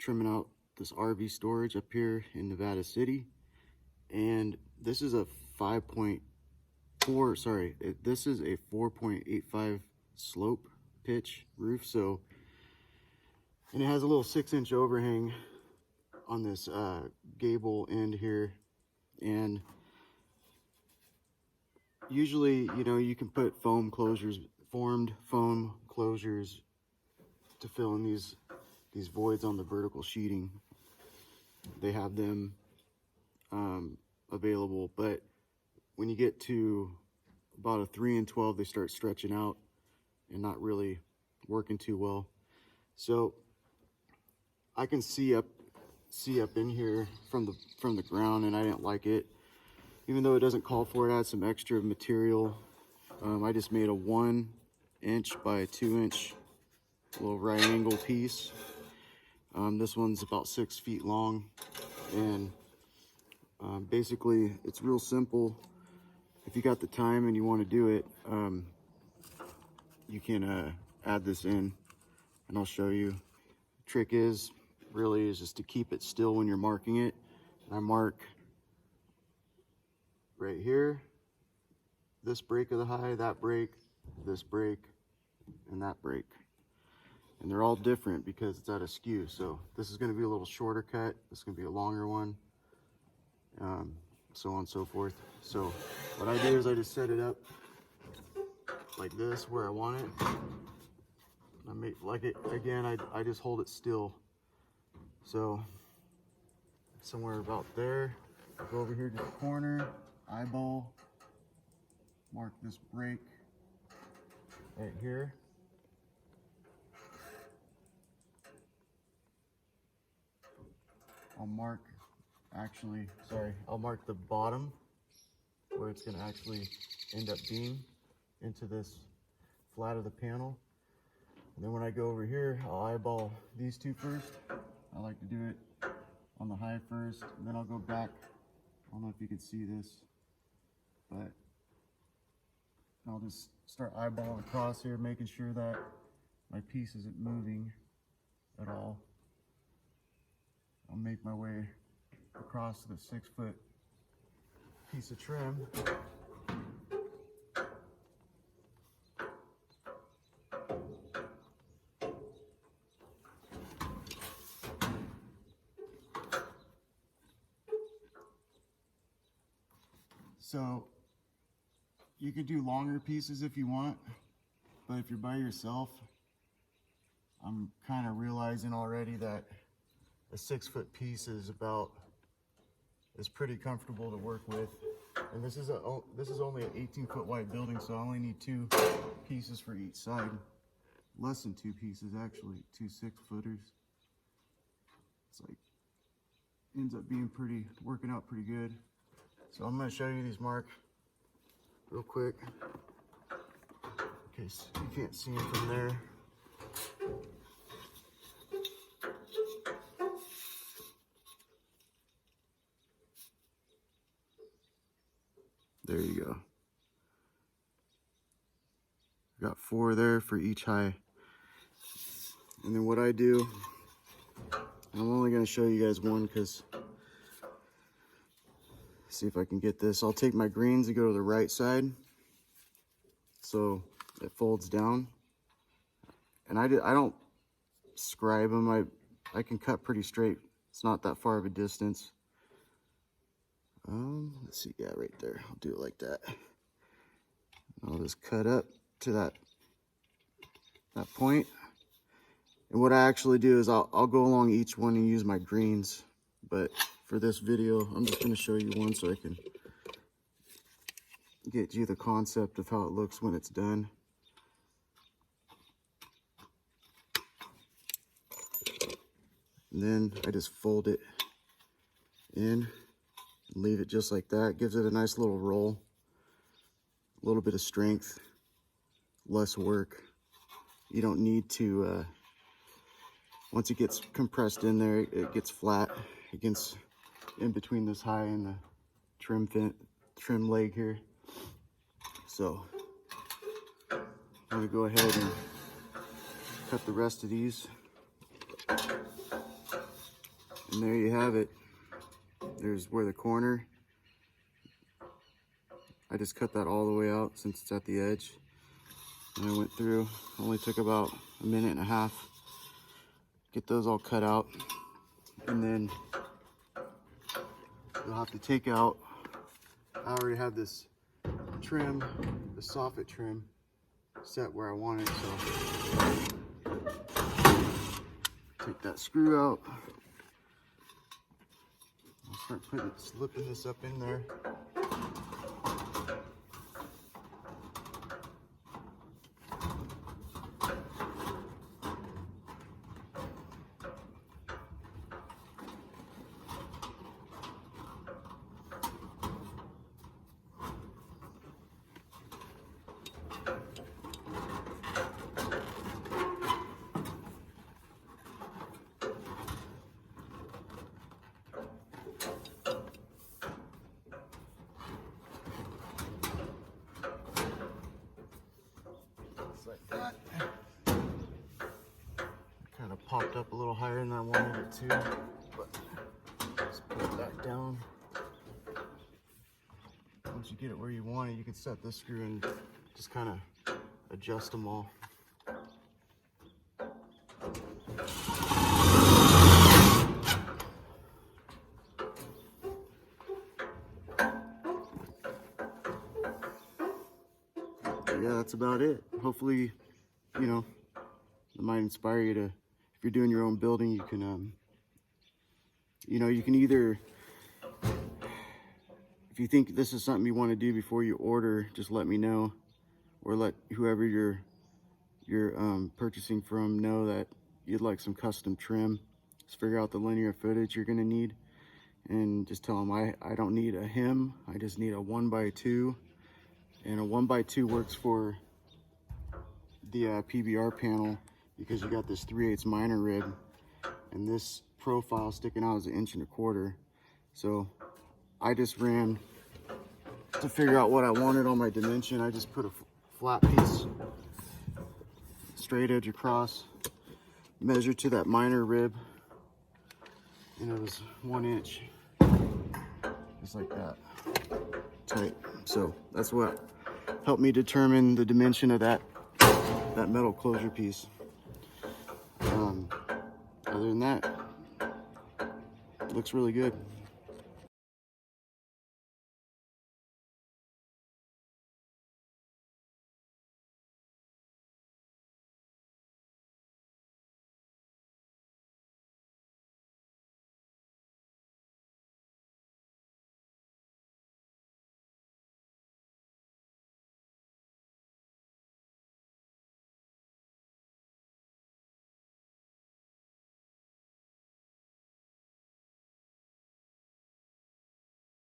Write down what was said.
trimming out this RV storage up here in Nevada City. And this is a 5.4, sorry, this is a 4.85 slope pitch roof. So, and it has a little 6-inch overhang on this gable end here. And usually, you know, you can put foam closures, formed foam closures to fill in these voids on the vertical sheeting. They have them available, but when you get to about a 3 and 12, they start stretching out and not really working too well. So I can see up in here from the ground, and I didn't like it. Even though it doesn't call for it, I had some extra material. I just made a 1 inch by 2 inch little right angle piece. This one's about 6 feet long, and basically it's real simple. If you got the time and you want to do it, you can add this in, and I'll show you. The trick is just to keep it still when you're marking it. And I mark right here, this break of the high, that break, this break, and that break. And they're all different because it's at a skew. So this is going to be a little shorter cut, this is going to be a longer one, so on and so forth. So what I do is I just set it up like this where I want it. I make like it again, I just hold it still. So somewhere about there, go over here to the corner, eyeball, mark this break right here. I'll mark the bottom where it's going to actually end up being into this flat of the panel. And then when I go over here, I'll eyeball these two first. I like to do it on the high first, and then I'll go back. I don't know if you can see this, but I'll just start eyeballing across here, making sure that my piece isn't moving at all. I'll make my way across the 6-foot piece of trim. So you could do longer pieces if you want, but if you're by yourself, I'm kind of realizing already that a 6-foot piece is pretty comfortable to work with. And this is only an 18-foot wide building, so I only need 2 pieces for each side. Less than 2 pieces actually, 2 6-footers. It's like ends up being working out pretty good. So I'm going to show you these marks real quick in case you can't see them from there. There you go. Got 4 there for each high. And then what I do, I'm only going to show you guys one because, see if I can get this. I'll take my greens and go to the right side so it folds down. And I don't scribe them. I can cut pretty straight. It's not that far of a distance. Let's see, yeah, right there. I'll do it like that. I'll just cut up to that point. And what I actually do is I'll go along each one and use my greens. But for this video, I'm just going to show you one so I can get you the concept of how it looks when it's done. And then I just fold it in. Leave it just like that. Gives it a nice little roll, a little bit of strength, less work. You don't need to, once it gets compressed in there, it gets flat. It gets in between this high and the trim leg here. So I'm gonna go ahead and cut the rest of these. And there you have it. There's where the corner, I just cut that all the way out since it's at the edge. And I went through, only took about a minute and a half. Get those all cut out. And then you'll have to take out, I already have this trim, the soffit trim, set where I want it, so take that screw out. I'll start slipping this up in there. Like that. Kind of popped up a little higher than I wanted it to, but let's put it back down. Once you get it where you want it, you can set this screw and just kind of adjust them all. Yeah, that's about it. Hopefully, you know, it might inspire you to, if you're doing your own building, you can, you know, you can either, if you think this is something you want to do before you order, just let me know, or let whoever you're purchasing from know that you'd like some custom trim. Just figure out the linear footage you're going to need, and just tell them I don't need a hem, I just need a 1x2. And a 1x2 works for the PBR panel because you got this 3/8 minor rib, and this profile sticking out is 1.25 inches. So I just ran to figure out what I wanted on my dimension. I just put a flat piece, straight edge across, measure to that minor rib, and it was 1 inch, just like that, tight. So that's what helped me determine the dimension of that metal closure piece. Other than that, it looks really good.